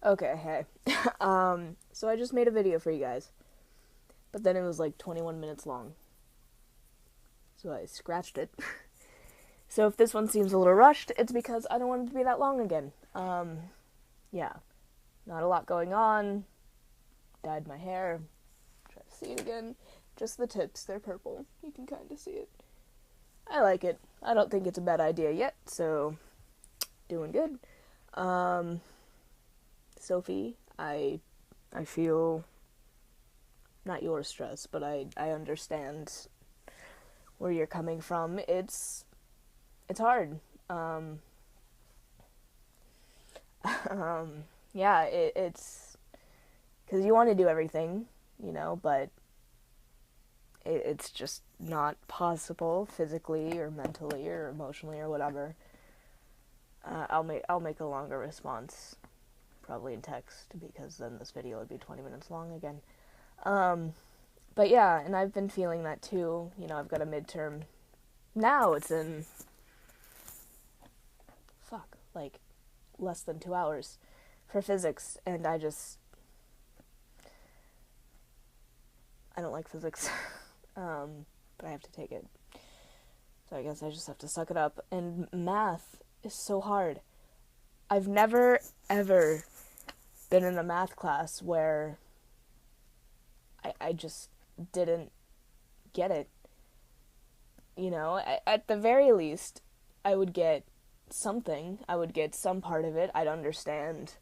Okay, hey. So I just made a video for you guys, but then it was like 21 minutes long. So I scratched it. So if this one seems a little rushed, it's because I don't want it to be that long again. Yeah. Not a lot going on. Dyed my hair. Try to see it again. Just the tips, they're purple. You can kind of see it. I like it. I don't think it's a bad idea yet, so doing good. Sophie, I feel not your stress, but I understand where you're coming from. It's hard. Yeah, it's because you want to do everything, but it's just not possible physically or mentally or emotionally or whatever. I'll make a longer response, probably in text, because then this video would be 20 minutes long again. But yeah, and I've been feeling that too. I've got a midterm. Now it's in, like less than 2 hours for physics, and I don't like physics, but I have to take it. So I guess I just have to suck it up. And math is so hard. I've never, ever been in a math class where I just didn't get it. At the very least, I would get something. I would get some part of it. I'd understand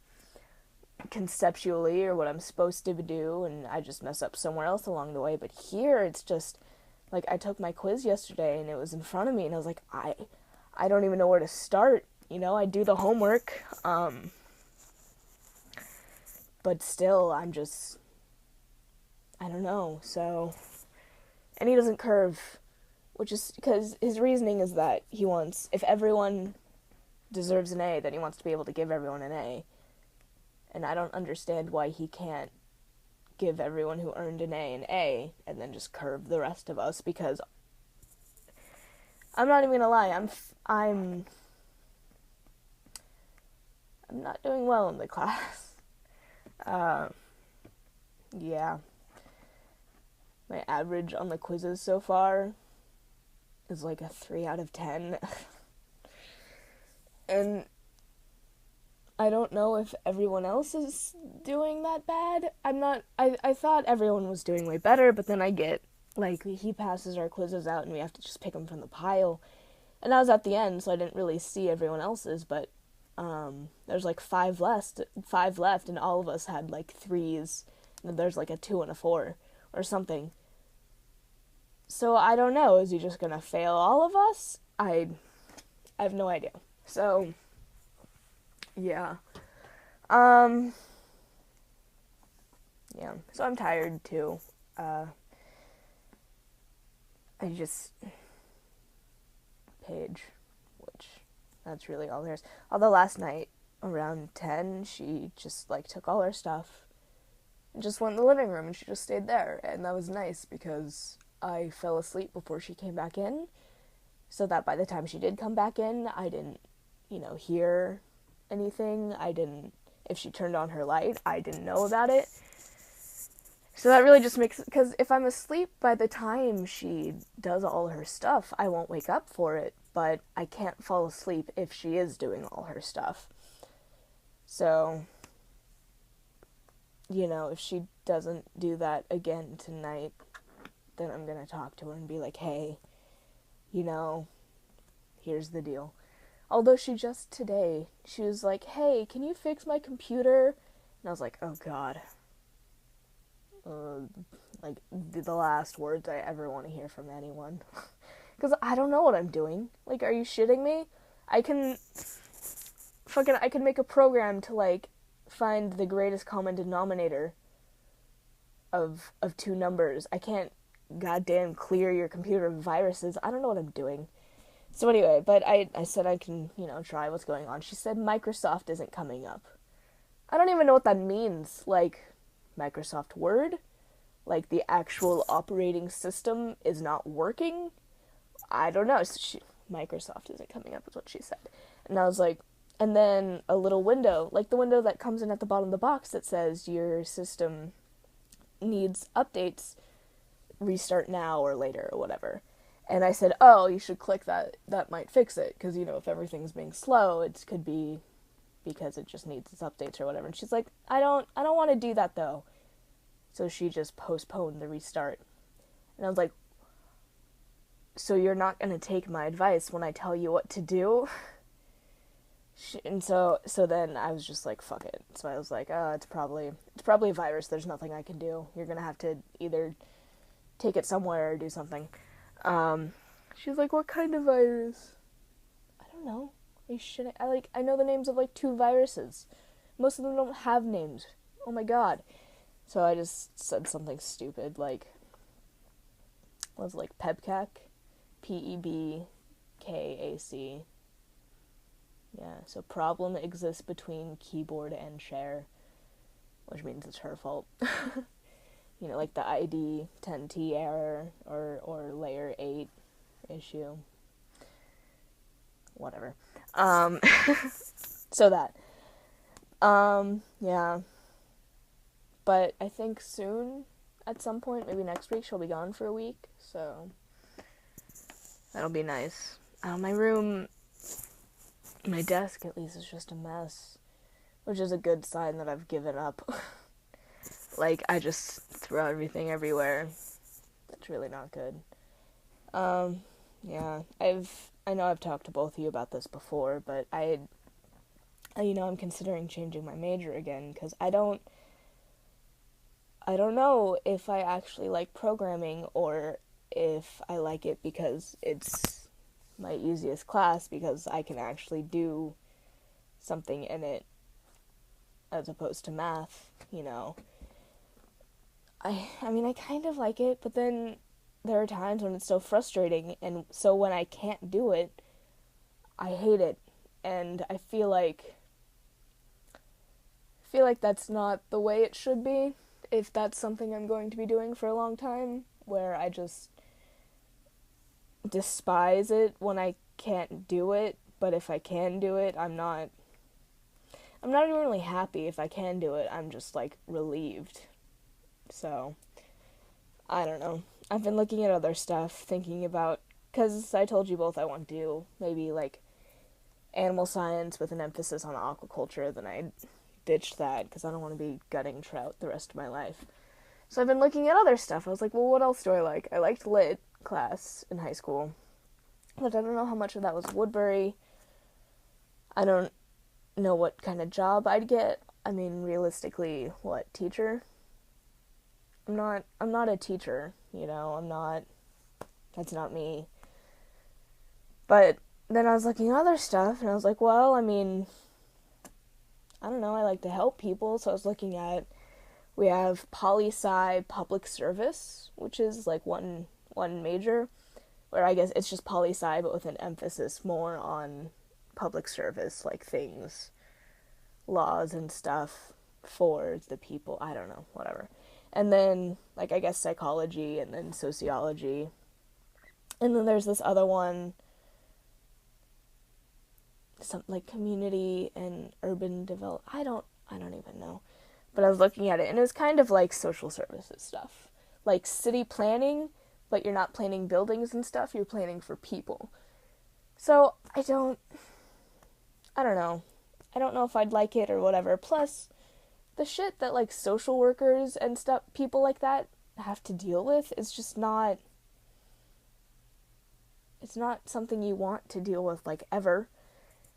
conceptually or what I'm supposed to do, and I just mess up somewhere else along the way. But here, it's just, like, I took my quiz yesterday, and it was in front of me, and I was like, I don't even know where to start. I do the homework, but still, I don't know, so, and he doesn't curve, which is, because his reasoning is that he wants, if everyone deserves an A, then he wants to be able to give everyone an A, and I don't understand why he can't give everyone who earned an A, and then just curve the rest of us, because I'm not even gonna lie, I'm not doing well in the class. Yeah. My average on the quizzes so far is like a 3 out of 10. And I don't know if everyone else is doing that bad. I thought everyone was doing way better, but then I get, like, he passes our quizzes out and we have to just pick them from the pile. And I was at the end, so I didn't really see everyone else's, but there's like five left, and all of us had like 3s, and there's like a 2 and a 4 or something. So I don't know, is he just gonna fail all of us? I have no idea. So yeah. Yeah. So I'm tired too. Paige, which that's really all there is. Although last night around 10, she just like took all her stuff and just went in the living room, and she just stayed there, and that was nice because I fell asleep before she came back in, so that by the time she did come back in, I didn't, hear anything. If she turned on her light, I didn't know about it. So that really just makes, because if I'm asleep by the time she does all her stuff, I won't wake up for it, but I can't fall asleep if she is doing all her stuff. So, if she doesn't do that again tonight, then I'm going to talk to her and be like, hey, here's the deal. Although she just today, she was like, hey, can you fix my computer? And I was like, oh God. Like, the last words I ever want to hear from anyone. Because I don't know what I'm doing. Like, are you shitting me? I can make a program to, like, find the greatest common denominator of 2 numbers. I can't goddamn clear your computer of viruses. I don't know what I'm doing. So anyway, but I said I can, try what's going on. She said Microsoft isn't coming up. I don't even know what that means. Like, Microsoft Word? Like, the actual operating system is not working? I don't know. Microsoft isn't coming up is what she said. And I was like, and then a little window, like the window that comes in at the bottom of the box that says your system needs updates, restart now or later or whatever. And I said, oh, you should click that. That might fix it. Because, if everything's being slow, it could be because it just needs its updates or whatever. And she's like, I don't want to do that, though. So she just postponed the restart. And I was like, so you're not going to take my advice when I tell you what to do? And so then I was just like, fuck it. So I was like, oh, it's probably a virus. There's nothing I can do. You're going to have to either take it somewhere or do something. She's like, what kind of virus? I don't know. Are you shitting? I know the names of 2 viruses. Most of them don't have names. Oh my god. So I just said something stupid, was PEBCAC? PEBKAC. Yeah, so problem exists between keyboard and chair, which means it's her fault. The ID 10T error or layer 8 issue. Whatever. So that. Yeah. But I think soon, at some point, maybe next week, she'll be gone for a week, so that'll be nice. My desk at least is just a mess, which is a good sign that I've given up. I just throw everything everywhere. That's really not good. Yeah, I know I've talked to both of you about this before, but I'm considering changing my major again, because I don't know if I actually like programming or if I like it because it's my easiest class, because I can actually do something in it as opposed to math, I kind of like it, but then there are times when it's so frustrating, and so when I can't do it, I hate it, and I feel like that's not the way it should be, if that's something I'm going to be doing for a long time, where I just despise it when I can't do it, but if I can do it, I'm not even really happy. If I can do it, I'm just relieved. So I don't know. I've been looking at other stuff, thinking about, because I told you both I want to do maybe animal science with an emphasis on aquaculture. Then I ditched that because I don't want to be gutting trout the rest of my life. So I've been looking at other stuff. I was like, well, what else do I like? I liked lit class in high school, but I don't know how much of that was Woodbury. I don't know what kind of job I'd get. Realistically, what, teacher? I'm not a teacher, that's not me. But then I was looking at other stuff, and I was like, well, I don't know, I like to help people, so I was looking at, we have poli-sci public service, which is one major, where I guess it's just poli-sci, but with an emphasis more on public service, things, laws and stuff for the people, I don't know, whatever. And then, I guess psychology, and then sociology. And then there's this other one, something community and urban development. I don't even know. But I was looking at it, and it was kind of social services stuff. City planning, but you're not planning buildings and stuff, you're planning for people. So, I don't know. I don't know if I'd like it or whatever. Plus, the shit that social workers and stuff, people like that have to deal with is just not, it's not something you want to deal with ever.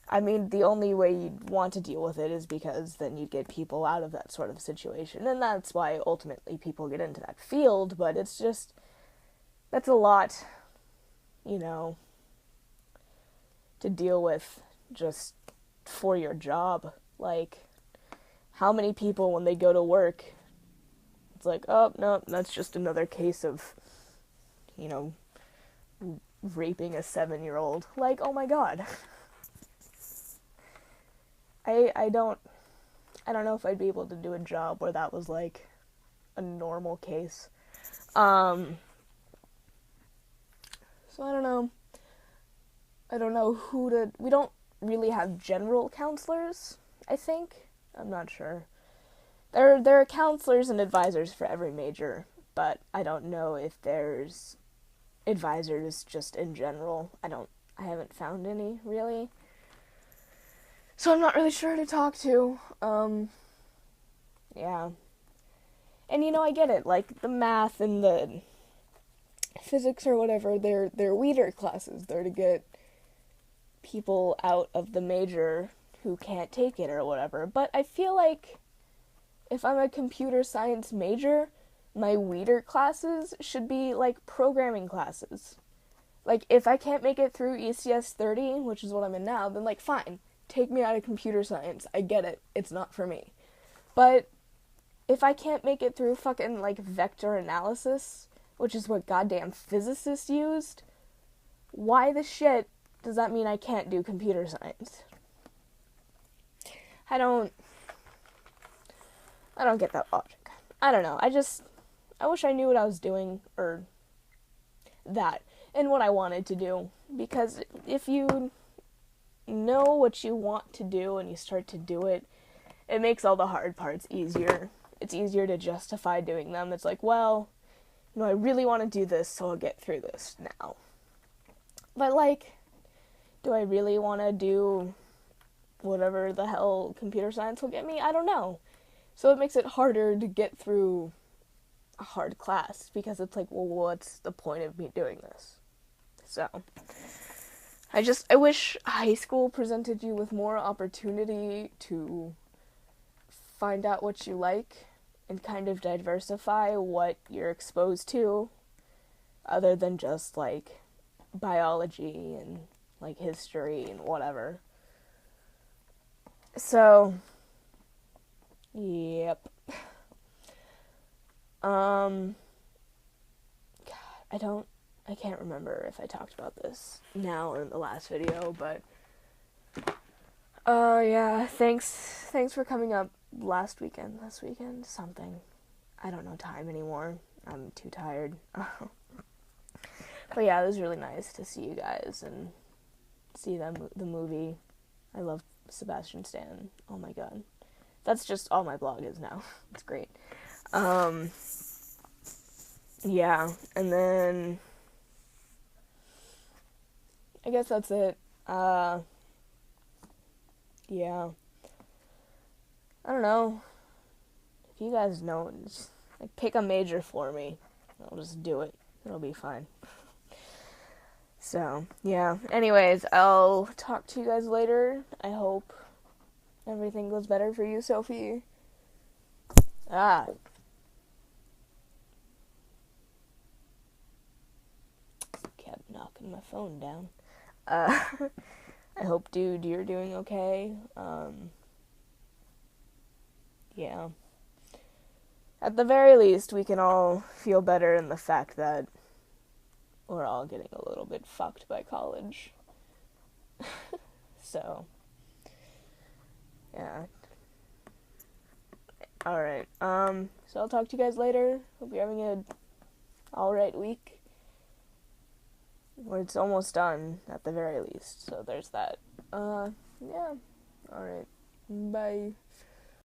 The only way you'd want to deal with it is because then you'd get people out of that sort of situation, and that's why ultimately people get into that field, but it's just, that's a lot, to deal with just for your job. How many people, when they go to work, it's oh, no, that's just another case of, raping a 7-year-old. Oh my god. I don't know if I'd be able to do a job where that was, a normal case. So I don't know. I don't know who to, we don't really have general counselors, I think. I'm not sure. There are counselors and advisors for every major, but I don't know if there's advisors just in general. I haven't found any, really. So I'm not really sure who to talk to. Yeah. And I get it, like the math and the physics or whatever, they're weeder classes. They're to get people out of the major who can't take it or whatever. But I feel like if I'm a computer science major, my weeder classes should be like programming classes. Like, if I can't make it through ECS 30, which is what I'm in now, then like, fine, take me out of computer science. I get it. It's not for me. But if I can't make it through fucking like vector analysis, which is what goddamn physicists used, why the shit does that mean I can't do computer science? I don't get that logic. I don't know. I wish I knew what I was doing, or that, and what I wanted to do. Because if you know what you want to do and you start to do it, it makes all the hard parts easier. It's easier to justify doing them. It's like, well, I really want to do this, so I'll get through this now. But, like, do I really want to do whatever the hell computer science will get me? I don't know. So it makes it harder to get through a hard class, because it's like, well, what's the point of me doing this? So, I wish high school presented you with more opportunity to find out what you like and kind of diversify what you're exposed to, other than just, like, biology and, like, history and whatever. So, yep. God, I can't remember if I talked about this now or in the last video, but, yeah, thanks for coming up this weekend, something. I don't know time anymore. I'm too tired. But yeah, it was really nice to see you guys and see the movie. I love Sebastian Stan. Oh my god. That's just all my blog is now. It's great. Yeah, and then I guess that's it. Yeah. I don't know. If you guys know, just, like, pick a major for me. I'll just do it. It'll be fine. So, yeah. Anyways, I'll talk to you guys later. I hope everything goes better for you, Sophie. Kept knocking my phone down. I hope, dude, you're doing okay. Yeah. At the very least, we can all feel better in the fact that we're all getting a little bit fucked by college. So, yeah. Alright, so I'll talk to you guys later. Hope you're having a alright week. Or it's almost done, at the very least, so there's that. Yeah. Alright. Bye.